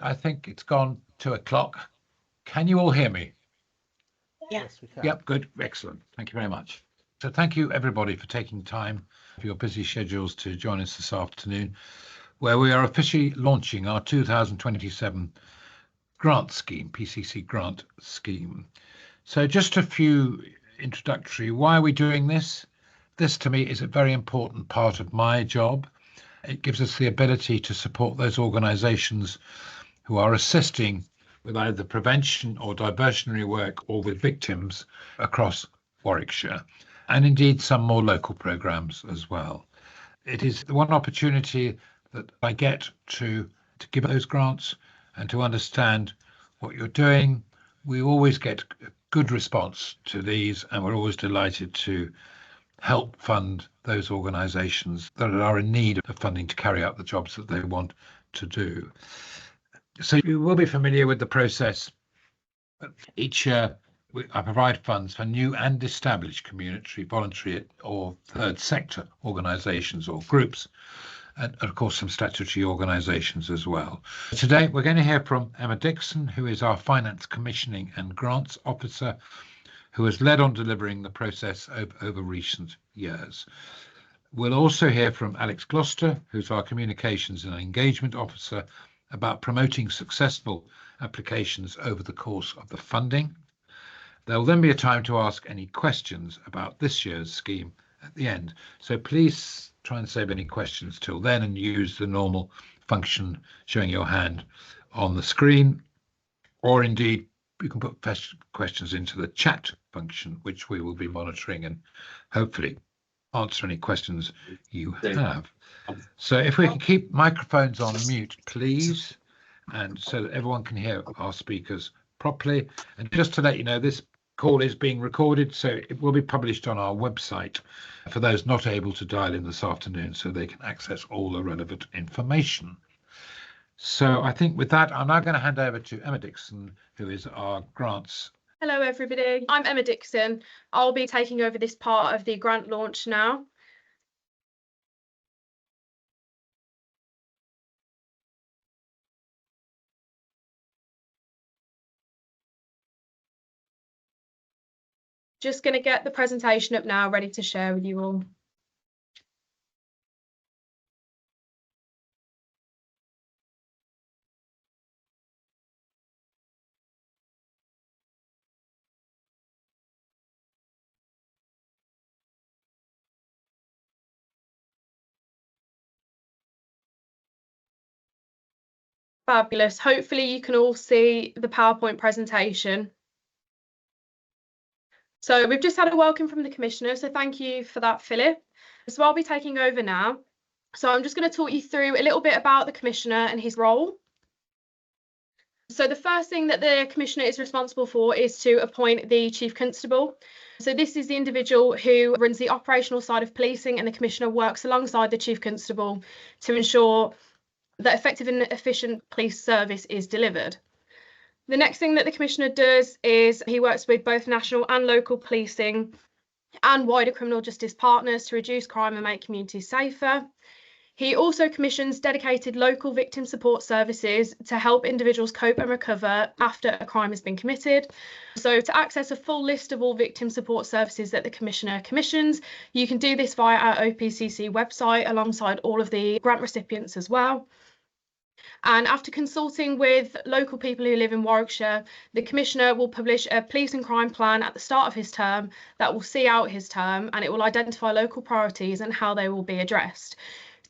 I think it's gone 2 o'clock. Can you all hear me? Yes, we can. Yep, good. Excellent. Thank you very much. So thank you, everybody, for taking time for your busy schedules to join us this afternoon, where we are officially launching our 2027 grant scheme, PCC grant scheme. So just a few introductory. Why are we doing this? This, to me, is a very important part of my job. It gives us the ability to support those organisations who are assisting with either prevention or diversionary work or with victims across Warwickshire, and indeed some more local programmes as well. It is the one opportunity that I get to give those grants and to understand what you're doing. We always get a good response to these, and we're always delighted to help fund those organisations that are in need of funding to carry out the jobs that they want to do. So you will be familiar with the process. Each year, I provide funds for new and established community, voluntary or third sector organisations or groups, and of course some statutory organisations as well. Today, we're going to hear from Emma Dixon, who is our Finance Commissioning and Grants Officer, who has led on delivering the process over recent years. We'll also hear from Alex Gloucester, who's our Communications and Engagement Officer, about promoting successful applications over the course of the funding. There will then be a time to ask any questions about this year's scheme at the end. So please try and save any questions till then and use the normal function showing your hand on the screen, or indeed you can put questions into the chat function, which we will be monitoring and hopefully answer any questions you have. So if we can keep microphones on mute, please, and so that everyone can hear our speakers properly. And just to let you know, this call is being recorded, so it will be published on our website for those not able to dial in this afternoon, so they can access all the relevant information. So I think with that, I'm now going to hand over to Emma Dixon, who is our grants. Hello, everybody. I'm Emma Dixon. I'll be taking over this part of the grant launch now. Just going to get the presentation up now, ready to share with you all. Fabulous. Hopefully you can all see the PowerPoint presentation. So we've just had a welcome from the Commissioner, so thank you for that, Philip. So I'll be taking over now. So I'm just going to talk you through a little bit about the Commissioner and his role. So the first thing that the Commissioner is responsible for is to appoint the Chief Constable. So this is the individual who runs the operational side of policing, and the Commissioner works alongside the Chief Constable to ensure that effective and efficient police service is delivered. The next thing that the Commissioner does is he works with both national and local policing and wider criminal justice partners to reduce crime and make communities safer. He also commissions dedicated local victim support services to help individuals cope and recover after a crime has been committed. So to access a full list of all victim support services that the Commissioner commissions, you can do this via our OPCC website alongside all of the grant recipients as well. And after consulting with local people who live in Warwickshire, the Commissioner will publish a police and crime plan at the start of his term that will see out his term, and it will identify local priorities and how they will be addressed.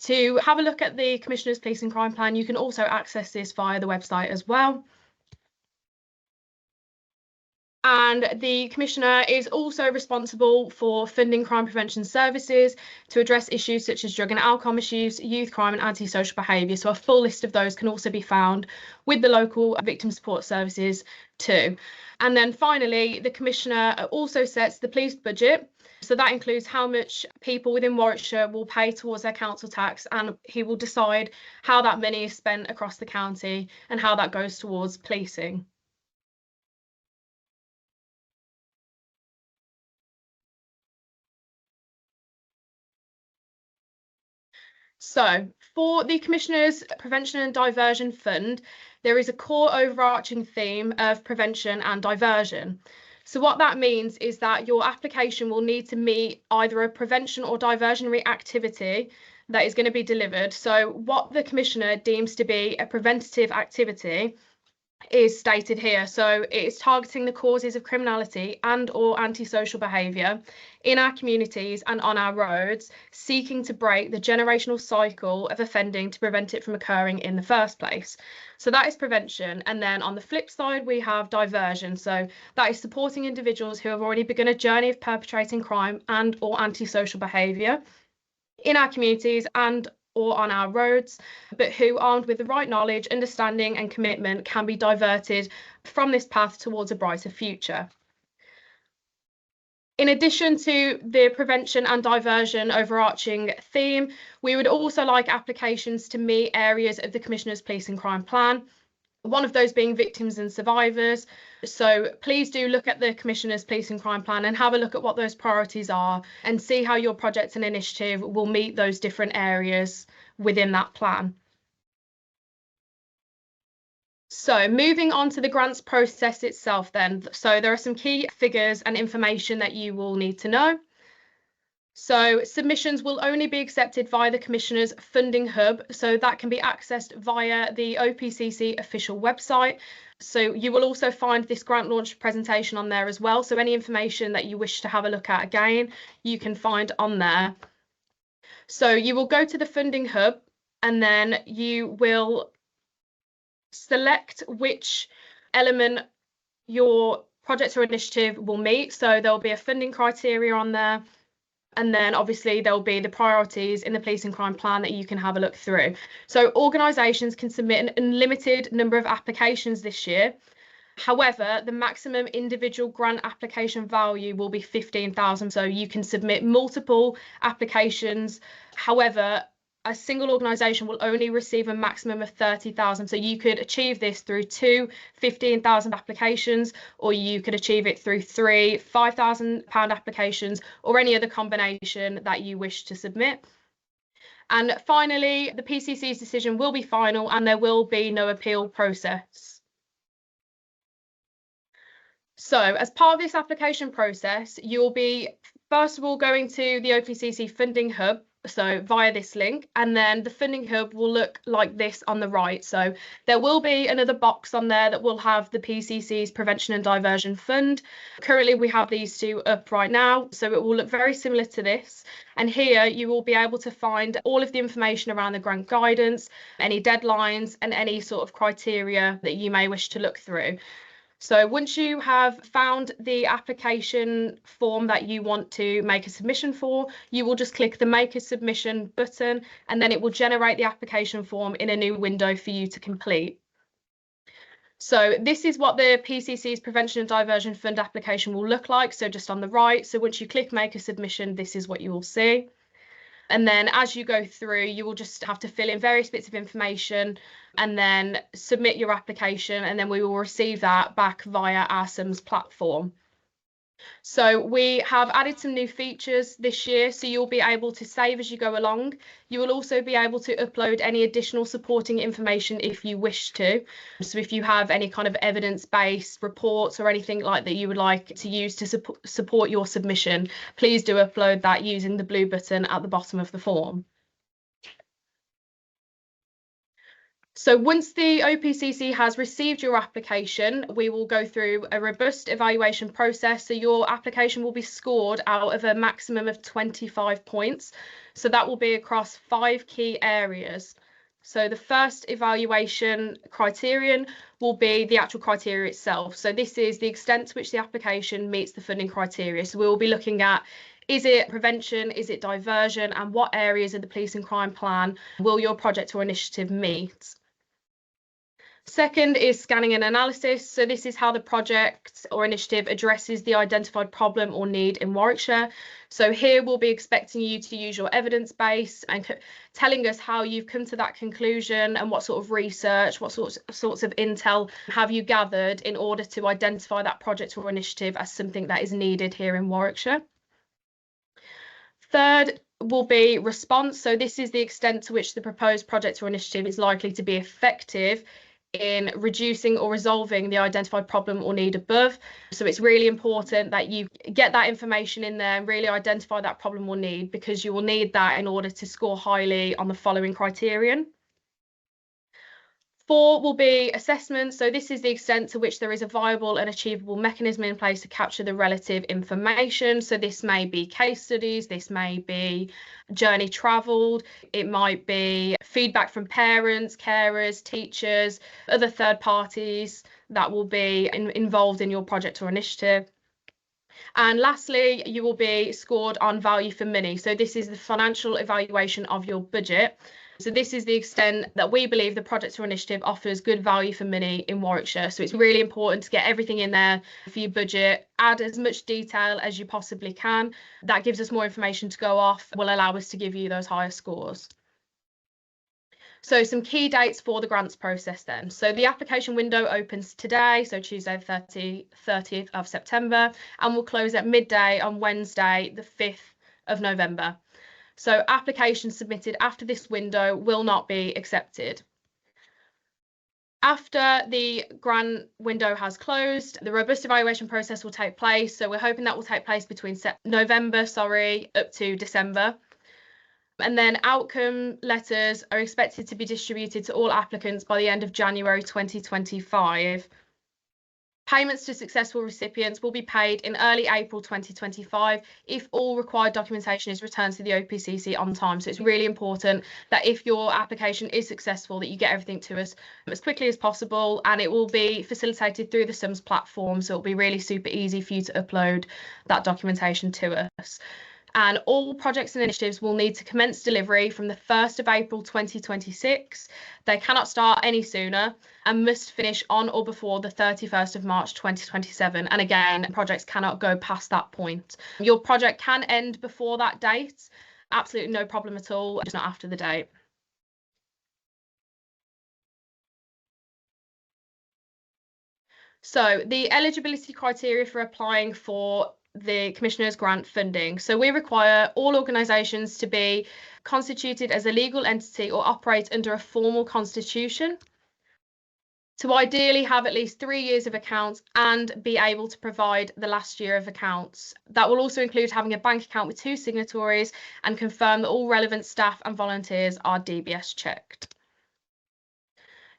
To have a look at the Commissioner's police and crime plan, you can also access this via the website as well. And the Commissioner is also responsible for funding crime prevention services to address issues such as drug and alcohol misuse, youth crime and antisocial behaviour. So a full list of those can also be found with the local victim support services too. And then finally, the Commissioner also sets the police budget. So that includes how much people within Warwickshire will pay towards their council tax, and he will decide how that money is spent across the county and how that goes towards policing. So for the Commissioner's Prevention and Diversion Fund, there is a core overarching theme of prevention and diversion. So what that means is that your application will need to meet either a prevention or diversionary activity that is going to be delivered. So what the Commissioner deems to be a preventative activity is stated here. So it's targeting the causes of criminality and or antisocial behaviour in our communities and on our roads, seeking to break the generational cycle of offending to prevent it from occurring in the first place. So that is prevention. And then on the flip side, we have diversion. So that is supporting individuals who have already begun a journey of perpetrating crime and or antisocial behaviour in our communities and or on our roads, but who, armed with the right knowledge, understanding and commitment, can be diverted from this path towards a brighter future. In addition to the prevention and diversion overarching theme, we would also like applications to meet areas of the Commissioner's Police and Crime Plan, one of those being victims and survivors. So please do look at the Commissioner's Police and Crime Plan and have a look at what those priorities are and see how your project and initiative will meet those different areas within that plan. So moving on to the grants process itself then. So there are some key figures and information that you will need to know. So submissions will only be accepted via the Commissioner's funding hub. So that can be accessed via the OPCC official website. So you will also find this grant launch presentation on there as well. So any information that you wish to have a look at again, you can find on there. So you will go to the funding hub and then you will select which element your project or initiative will meet. So there'll be a funding criteria on there. And then obviously there'll be the priorities in the police and crime plan that you can have a look through. So organisations can submit an unlimited number of applications this year. However, the maximum individual grant application value will be £15,000. So you can submit multiple applications. However, a single organisation will only receive a maximum of £30,000. So you could achieve this through two £15,000 applications, or you could achieve it through three £5,000 applications, or any other combination that you wish to submit. And finally, the PCC's decision will be final and there will be no appeal process. So as part of this application process, you'll be first of all going to the OPCC funding hub, so via this link, and then the funding hub will look like this on the right. So there will be another box on there that will have the PCC's Prevention and Diversion Fund. Currently we have these two up right now, so it will look very similar to this. And here you will be able to find all of the information around the grant guidance, any deadlines and any sort of criteria that you may wish to look through. So once you have found the application form that you want to make a submission for, you will just click the Make a Submission button, and then it will generate the application form in a new window for you to complete. So this is what the PCC's Prevention and Diversion Fund application will look like. So just on the right. So once you click Make a Submission, this is what you will see. And then as you go through, you will just have to fill in various bits of information and then submit your application, and then we will receive that back via our SIMS platform. So we have added some new features this year, so you'll be able to save as you go along. You will also be able to upload any additional supporting information if you wish to. So if you have any kind of evidence-based reports or anything like that you would like to use to support your submission, please do upload that using the blue button at the bottom of the form. So once the OPCC has received your application, we will go through a robust evaluation process. So your application will be scored out of a maximum of 25 points. So that will be across 5 key areas. So the first evaluation criterion will be the actual criteria itself. So this is the extent to which the application meets the funding criteria. So we will be looking at, is it prevention, is it diversion, and what areas of the police and crime plan will your project or initiative meet? Second is scanning and analysis. So this is how the project or initiative addresses the identified problem or need in Warwickshire. So here we'll be expecting you to use your evidence base and telling us how you've come to that conclusion and what sort of research, what sorts of intel have you gathered in order to identify that project or initiative as something that is needed here in Warwickshire. Third will be response. So this is the extent to which the proposed project or initiative is likely to be effective in reducing or resolving the identified problem or need above. So it's really important that you get that information in there and really identify that problem or need, because you will need that in order to score highly on the following criterion. 4 will be assessment. So this is the extent to which there is a viable and achievable mechanism in place to capture the relative information. So this may be case studies, this may be journey travelled, it might be feedback from parents, carers, teachers, other third parties that will be involved in your project or initiative. And lastly, you will be scored on value for money. So this is the financial evaluation of your budget. So this is the extent that we believe the project or initiative offers good value for money in Warwickshire. So it's really important to get everything in there for your budget, add as much detail as you possibly can. That gives us more information to go off, will allow us to give you those higher scores. So some key dates for the grants process then. So the application window opens today, so Tuesday the 30th of September, and will close at midday on Wednesday the 5th of November. So applications submitted after this window will not be accepted. After the grant window has closed, the robust evaluation process will take place. So we're hoping that will take place between November up to December. And then outcome letters are expected to be distributed to all applicants by the end of January 2025. Payments to successful recipients will be paid in early April 2025 if all required documentation is returned to the OPCC on time. So it's really important that if your application is successful, that you get everything to us as quickly as possible, and it will be facilitated through the SUMS platform. So it'll be really super easy for you to upload that documentation to us. And all projects and initiatives will need to commence delivery from the 1st of April 2026. They cannot start any sooner and must finish on or before the 31st of March 2027. And again, projects cannot go past that point. Your project can end before that date, absolutely no problem at all, just not after the date. So the eligibility criteria for applying for the Commissioner's grant funding. So we require all organisations to be constituted as a legal entity or operate under a formal constitution, to ideally have at least 3 years of accounts and be able to provide the last year of accounts. That will also include having a bank account with 2 signatories and confirm that all relevant staff and volunteers are DBS checked.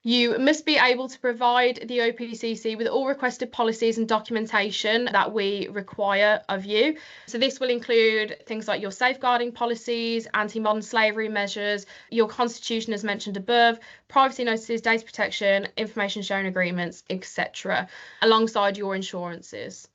You must be able to provide the OPCC with all requested policies and documentation that we require of you. So this will include things like your safeguarding policies, anti-modern slavery measures, your constitution as mentioned above, privacy notices, data protection, information sharing agreements, etc., alongside your insurances.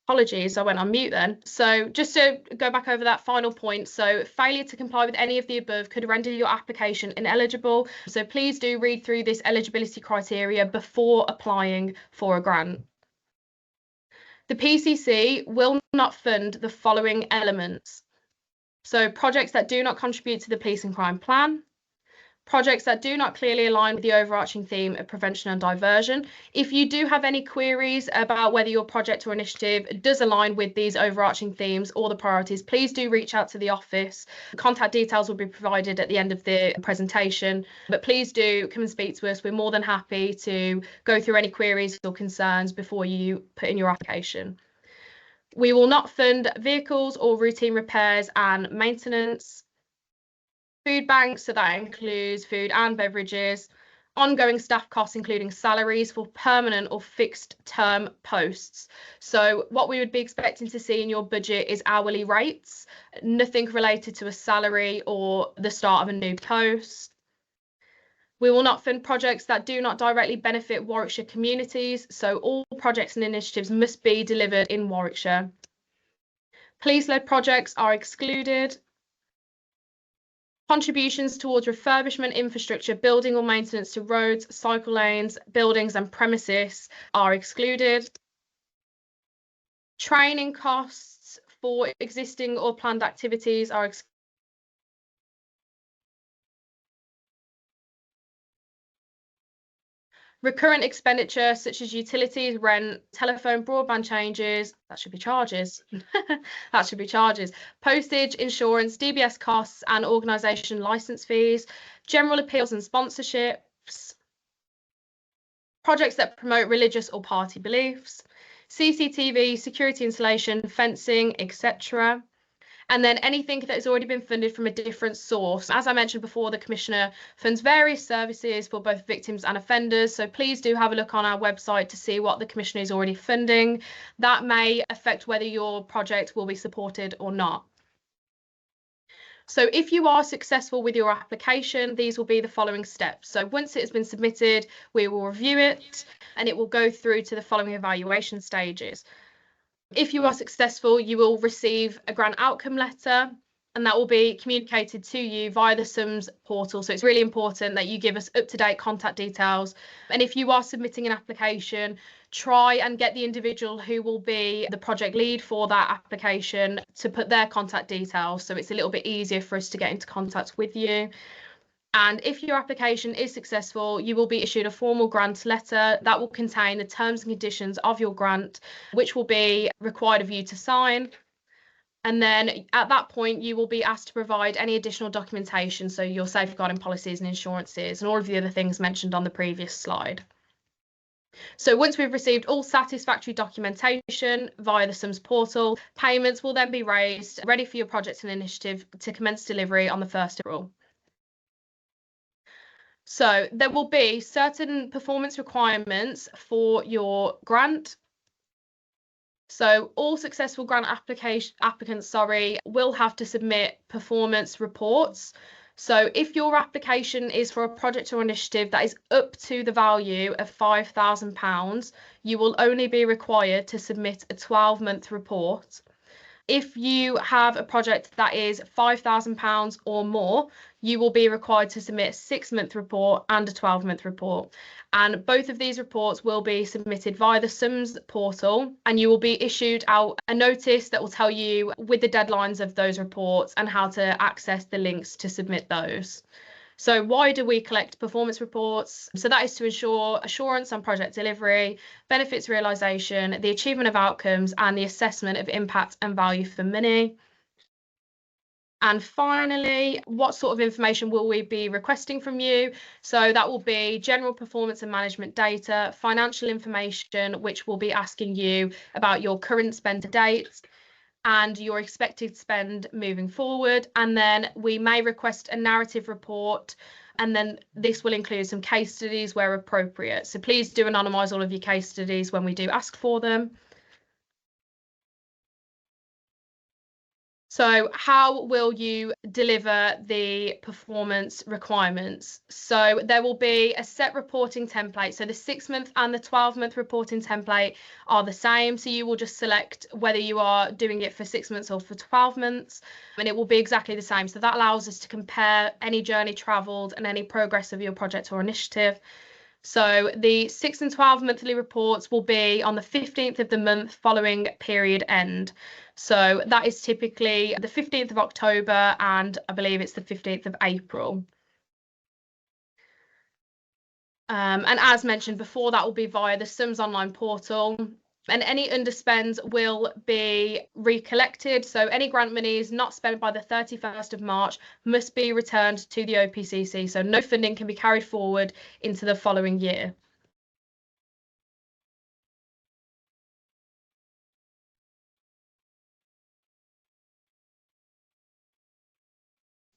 Apologies, I went on mute then. So just to go back over that final point, so failure to comply with any of the above could render your application ineligible. So please do read through this eligibility criteria before applying for a grant. The PCC will not fund the following elements. So projects that do not contribute to the police and crime plan, projects that do not clearly align with the overarching theme of prevention and diversion. If you do have any queries about whether your project or initiative does align with these overarching themes or the priorities, please do reach out to the office. Contact details will be provided at the end of the presentation, but please do come and speak to us. We're more than happy to go through any queries or concerns before you put in your application. We will not fund vehicles or routine repairs and maintenance. Food banks, so that includes food and beverages, ongoing staff costs, including salaries for permanent or fixed term posts. So what we would be expecting to see in your budget is hourly rates, nothing related to a salary or the start of a new post. We will not fund projects that do not directly benefit Warwickshire communities. So all projects and initiatives must be delivered in Warwickshire. Police-led projects are excluded. Contributions towards refurbishment, infrastructure, building or maintenance to roads, cycle lanes, buildings and premises are excluded. Training costs for existing or planned activities are recurrent expenditure such as utilities, rent, telephone, broadband changes, that should be charges. That should be charges. Postage, insurance, DBS costs and organisation licence fees, general appeals and sponsorships, projects that promote religious or party beliefs, CCTV, security installation, fencing, etc. And then anything that has already been funded from a different source. As I mentioned before, the Commissioner funds various services for both victims and offenders. So please do have a look on our website to see what the Commissioner is already funding. That may affect whether your project will be supported or not. So if you are successful with your application, these will be the following steps. So once it has been submitted, we will review it and it will go through to the following evaluation stages. If you are successful, you will receive a grant outcome letter and that will be communicated to you via the SUMS portal. So it's really important that you give us up-to-date contact details. And if you are submitting an application, try and get the individual who will be the project lead for that application to put their contact details. So it's a little bit easier for us to get into contact with you. And if your application is successful, you will be issued a formal grant letter that will contain the terms and conditions of your grant, which will be required of you to sign. And then at that point, you will be asked to provide any additional documentation, so your safeguarding policies and insurances and all of the other things mentioned on the previous slide. So once we've received all satisfactory documentation via the SUMS portal, payments will then be raised, ready for your project and initiative to commence delivery on the 1st of April. So there will be certain performance requirements for your grant. So all successful grant applicants will have to submit performance reports. So if your application is for a project or initiative that is up to the value of £5,000, you will only be required to submit a 12-month report. If you have a project that is £5,000 or more, you will be required to submit a 6-month report and a 12-month report. And both of these reports will be submitted via the SUMS portal, and you will be issued out a notice that will tell you with the deadlines of those reports and how to access the links to submit those. So why do we collect performance reports? So that is to ensure assurance on project delivery, benefits realisation, the achievement of outcomes and the assessment of impact and value for money. And finally, what sort of information will we be requesting from you? So that will be general performance and management data, financial information, which will be asking you about your current spend to date and your expected spend moving forward. And then we may request a narrative report, and then this will include some case studies where appropriate. So please do anonymise all of your case studies when we do ask for them. So how will you deliver the performance requirements? So there will be a set reporting template. So the 6-month and the 12-month reporting template are the same. So you will just select whether you are doing it for 6 months or for 12 months, and it will be exactly the same. So that allows us to compare any journey travelled and any progress of your project or initiative. So the 6 and 12 monthly reports will be on the 15th of the month following period end. So that is typically the 15th of October and I believe it's the 15th of April. And as mentioned before, that will be via the SUMS online portal. And any underspends will be recollected. So any grant monies not spent by the 31st of March must be returned to the OPCC. So no funding can be carried forward into the following year.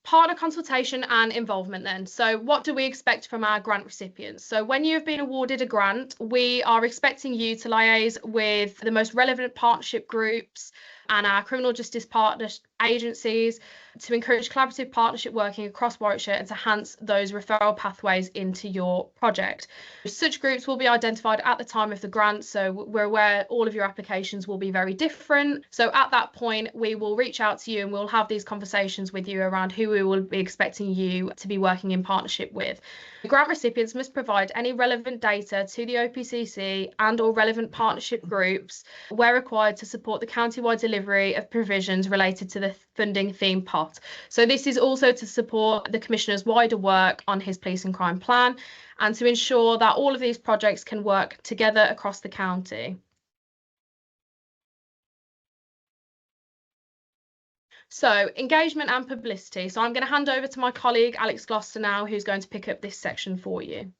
Partner consultation and involvement then. So what do we expect from our grant recipients? So when you have been awarded a grant, we are expecting you to liaise with the most relevant partnership groups and our criminal justice partner agencies to encourage collaborative partnership working across Warwickshire and to enhance those referral pathways into your project. Such groups will be identified at the time of the grant, so we're aware all of your applications will be very different. So at that point, we will reach out to you and we'll have these conversations with you around who we will be expecting you to be working in partnership with. Grant recipients must provide any relevant data to the OPCC and or relevant partnership groups where required to support the county-wide delivery of provisions related to the funding theme pot. So this is also to support the Commissioner's wider work on his police and crime plan and to ensure that all of these projects can work together across the county. So engagement and publicity. So I'm going to hand over to my colleague Alex Gloucester now, who's going to pick up this section for you.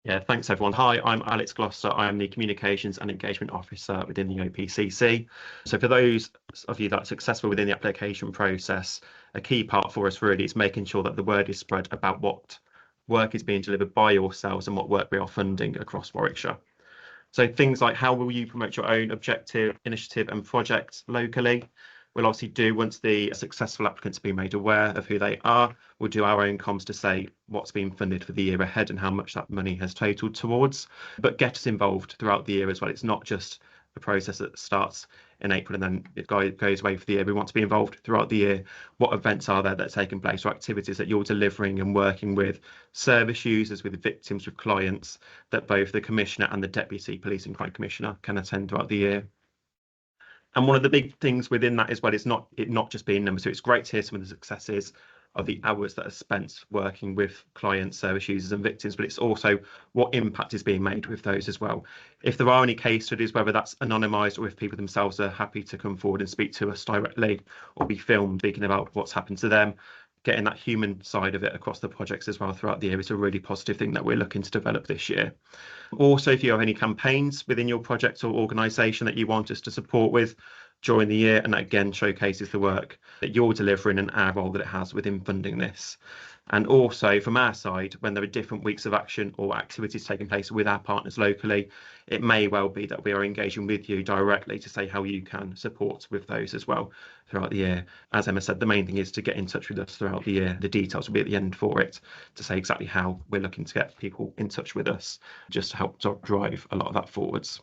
Yeah, thanks everyone. Hi, I'm Alex Gloucester. I am the Communications and Engagement Officer within the OPCC. So for those of you that are successful within the application process, a key part for us really is making sure that the word is spread about what work is being delivered by yourselves and what work we are funding across Warwickshire. So things like how will you promote your own objective, initiative and project locally? We'll obviously do, once the successful applicants have been made aware of who they are, we'll do our own comms to say what's been funded for the year ahead and how much that money has totaled towards, but get us involved throughout the year as well. It's not just a process that starts in April and then it goes away for the year. We want to be involved throughout the year. What events are there that are taking place, or activities that you're delivering and working with service users, with victims, with clients, that both the Commissioner and the Deputy Police and Crime Commissioner can attend throughout the year. And one of the big things within that as well is not just being numbers. So it's great to hear some of the successes of the hours that are spent working with clients, service users and victims, but it's also what impact is being made with those as well. If there are any case studies, whether that's anonymised or if people themselves are happy to come forward and speak to us directly or be filmed speaking about what's happened to them, getting that human side of it across the projects as well throughout the year is a really positive thing that we're looking to develop this year. Also, if you have any campaigns within your project or organisation that you want us to support with during the year, and that again showcases the work that you're delivering and our role that it has within funding this. And also from our side, when there are different weeks of action or activities taking place with our partners locally, it may well be that we are engaging with you directly to say how you can support with those as well throughout the year. As Emma said, the main thing is to get in touch with us throughout the year. The details will be at the end for it to say exactly how we're looking to get people in touch with us, just to help drive a lot of that forwards.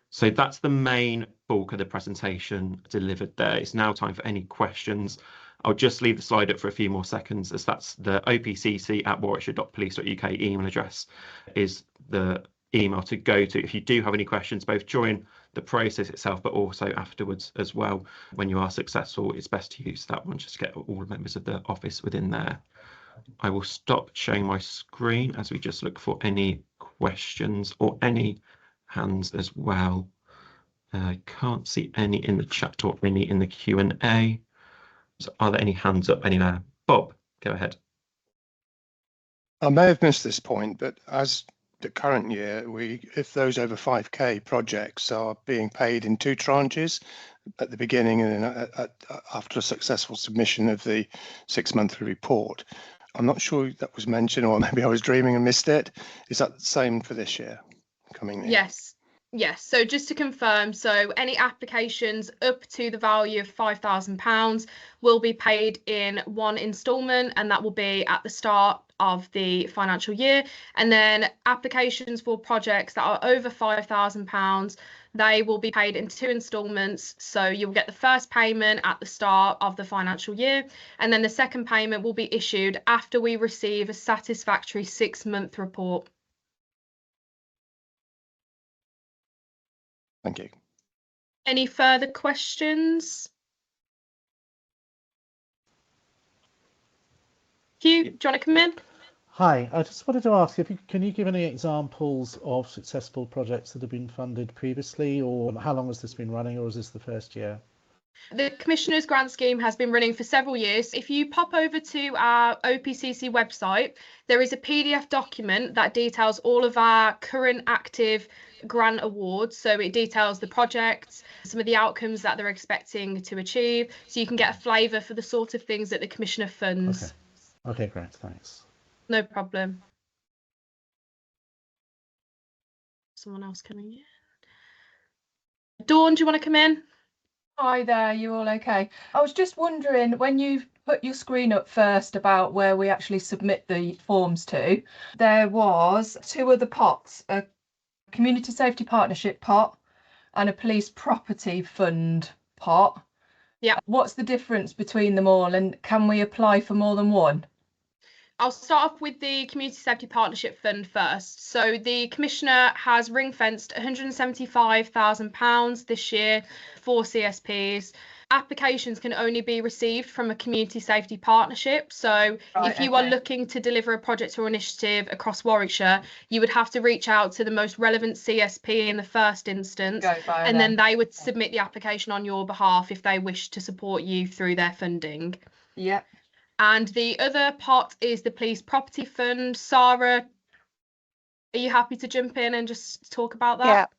So that's the main bulk of the presentation delivered there. It's now time for any questions. I'll just leave the slide up for a few more seconds, as that's the opcc@warwickshire.police.uk email address is the email to go to if you do have any questions, both during the process itself, but also afterwards as well. When you are successful, it's best to use that one just to get all members of the office within there. I will stop showing my screen as we just look for any questions or any hands as well. I can't see any in the chat or any in the Q&A. So are there any hands up anywhere? Bob, go ahead. I may have missed this point, but as the current year, if those over 5k projects are being paid in 2 tranches at the beginning and then after a successful submission of the 6-monthly report. I'm not sure that was mentioned, or maybe I was dreaming and missed it. Is that the same for this year coming in? Yes, so just to confirm, so any applications up to the value of £5,000 will be paid in one instalment, and that will be at the start of the financial year. And then applications for projects that are over £5,000, they will be paid in 2 instalments. So you'll get the first payment at the start of the financial year, and then the second payment will be issued after we receive a satisfactory 6-month report. Thank you. Any further questions? Hugh, do you want to come in? Hi, I just wanted to ask if can you give any examples of successful projects that have been funded previously, or how long has this been running, or is this the first year? The Commissioner's Grant Scheme has been running for several years. If you pop over to our OPCC website, there is a PDF document that details all of our current active grant awards. So it details the projects, some of the outcomes that they're expecting to achieve, so you can get a flavour for the sort of things that the Commissioner funds. Okay, great, thanks. No problem. Someone else coming in. Dawn, do you want to come in? Hi there, you all okay? I was just wondering, when you put your screen up first about where we actually submit the forms to, there was 2 other pots, a community safety partnership pot and a police property fund pot. Yeah. What's the difference between them all, and can we apply for more than one? I'll start off with the Community Safety Partnership Fund first. So the Commissioner has ring-fenced £175,000 this year for CSPs. Applications can only be received from a community safety partnership. So if you are looking to deliver a project or initiative across Warwickshire, you would have to reach out to the most relevant CSP in the first instance, and then they would submit the application on your behalf if they wish to support you through their funding. Yep. And the other pot is the Police Property Fund. Sarah, are you happy to jump in and just talk about that?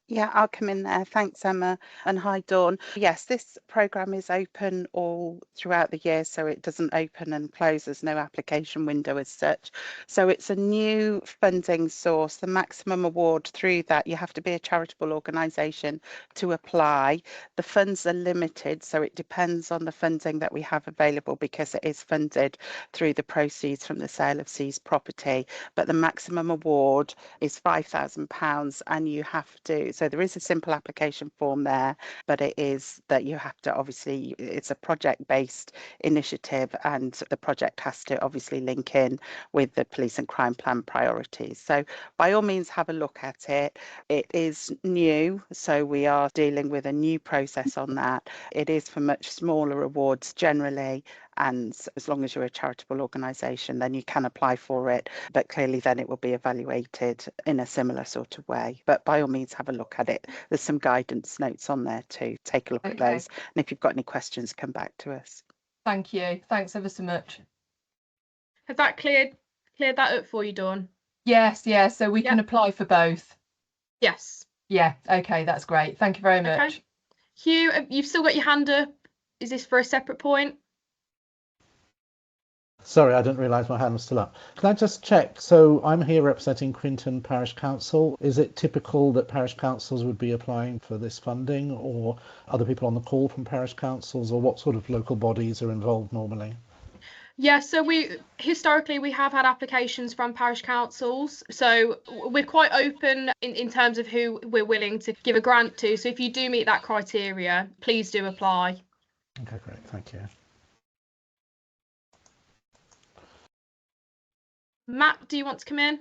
Yeah, I'll come in there. Thanks, Emma, and hi, Dawn. Yes, this programme is open all throughout the year, so it doesn't open and close. There's no application window as such. So it's a new funding source. The maximum award through that, you have to be a charitable organisation to apply. The funds are limited, so it depends on the funding that we have available, because it is funded through the proceeds from the sale of seized property. But the maximum award is £5,000, and you have to, so there is a simple application form there, but it is that you have to, obviously, it's a project-based initiative, and the project has to obviously link in with the police and crime plan priorities. So by all means, have a look at it. It is new, so we are dealing with a new process on that. It is for much smaller awards generally, and as long as you're a charitable organisation, then you can apply for it, but clearly then it will be evaluated in a similar sort of way. But by all means, have a look at it. There's some guidance notes on there too. Take a look at those, and if you've got any questions, come back to us. Thank you. Thanks ever so much. Has that cleared that up for you, Dawn? Yes, so we can apply for both. Yes. Yeah, okay, that's great. Thank you very much. Okay. Hugh, you've still got your hand up. Is this for a separate point? Sorry, I didn't realise my hand was still up. Can I just check? So I'm here representing Quinton Parish Council. Is it typical that parish councils would be applying for this funding, or other people on the call from parish councils, or what sort of local bodies are involved normally? Yeah, so historically we have had applications from parish councils, so we're quite open in terms of who we're willing to give a grant to. So if you do meet that criteria, please do apply. Okay, great, thank you. Matt, do you want to come in?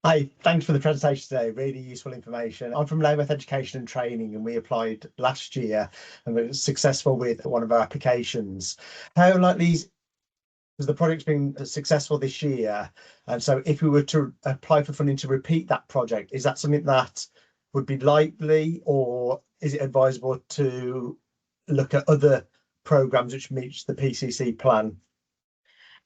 Hi, thanks for the presentation today. Really useful information. I'm from Lambeth Education and Training, and we applied last year and were successful with one of our applications. How likely has the project been successful this year? And so if we were to apply for funding to repeat that project, is that something that would be likely, or is it advisable to look at other programmes which meet the PCC plan?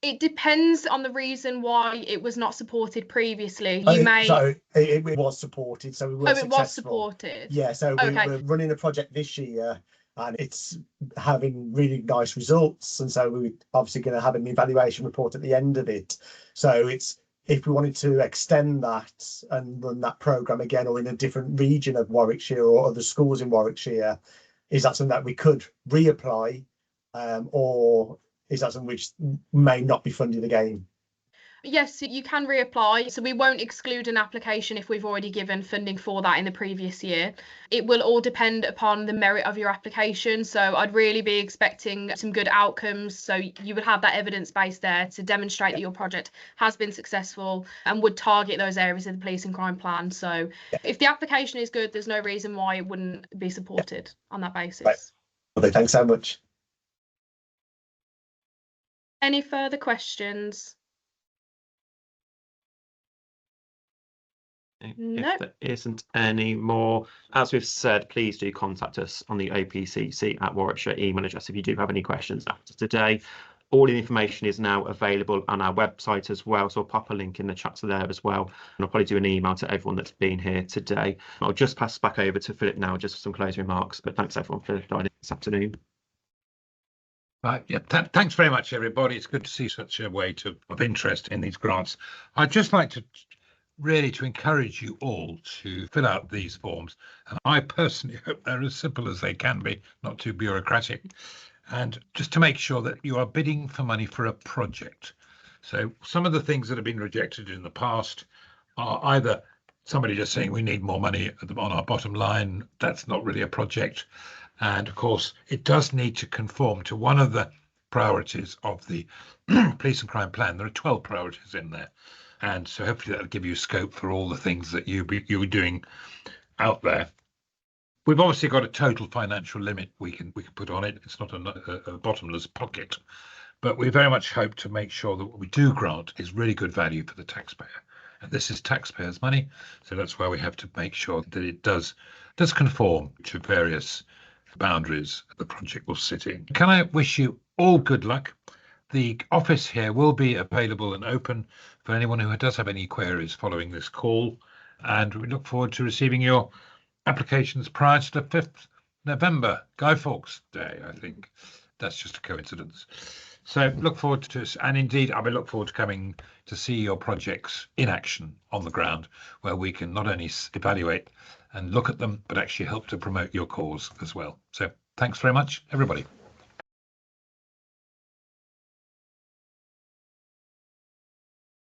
It depends on the reason why it was not supported previously. So it was supported, so we were successful. It was supported. Yeah, so we're running a project this year, and it's having really nice results, and so we're obviously going to have an evaluation report at the end of it. So it's, if we wanted to extend that and run that programme again, or in a different region of Warwickshire or other schools in Warwickshire, is that something that we could reapply, or is that something which may not be funded again? Yes, you can reapply. So we won't exclude an application if we've already given funding for that in the previous year. It will all depend upon the merit of your application. So I'd really be expecting some good outcomes. So you would have that evidence base there to demonstrate that your project has been successful and would target those areas of the police and crime plan. So if the application is good, there's no reason why it wouldn't be supported on that basis. Right. Okay, thanks so much. Any further questions? If there isn't any more, as we've said, please do contact us on the opcc@Warwickshire email address if you do have any questions after today. All the information is now available on our website as well, so I'll pop a link in the chat to there as well, and I'll probably do an email to everyone that's been here today. I'll just pass back over to Philip now just for some closing remarks, but thanks everyone for joining this afternoon. Right, yeah, thanks very much, everybody. It's good to see such a weight of interest in these grants. I'd just like to really to encourage you all to fill out these forms. And I personally hope they're as simple as they can be, not too bureaucratic. And just to make sure that you are bidding for money for a project. So some of the things that have been rejected in the past are either somebody just saying we need more money on our bottom line. That's not really a project. And of course, it does need to conform to one of the priorities of the police and crime plan. There are 12 priorities in there. And so hopefully that'll give you scope for all the things that you're doing out there. We've obviously got a total financial limit we can put on it. It's not a bottomless pocket, but we very much hope to make sure that what we do grant is really good value for the taxpayer. And this is taxpayers' money, so that's why we have to make sure that it does conform to various boundaries the project will sit in. Can I wish you all good luck? The office here will be available and open for anyone who does have any queries following this call, and we look forward to receiving your applications prior to the 5th November, Guy Fawkes Day. I think that's just a coincidence. So look forward to, and indeed I will look forward to coming to see your projects in action on the ground, where we can not only evaluate and look at them, but actually help to promote your cause as well. So thanks very much, everybody.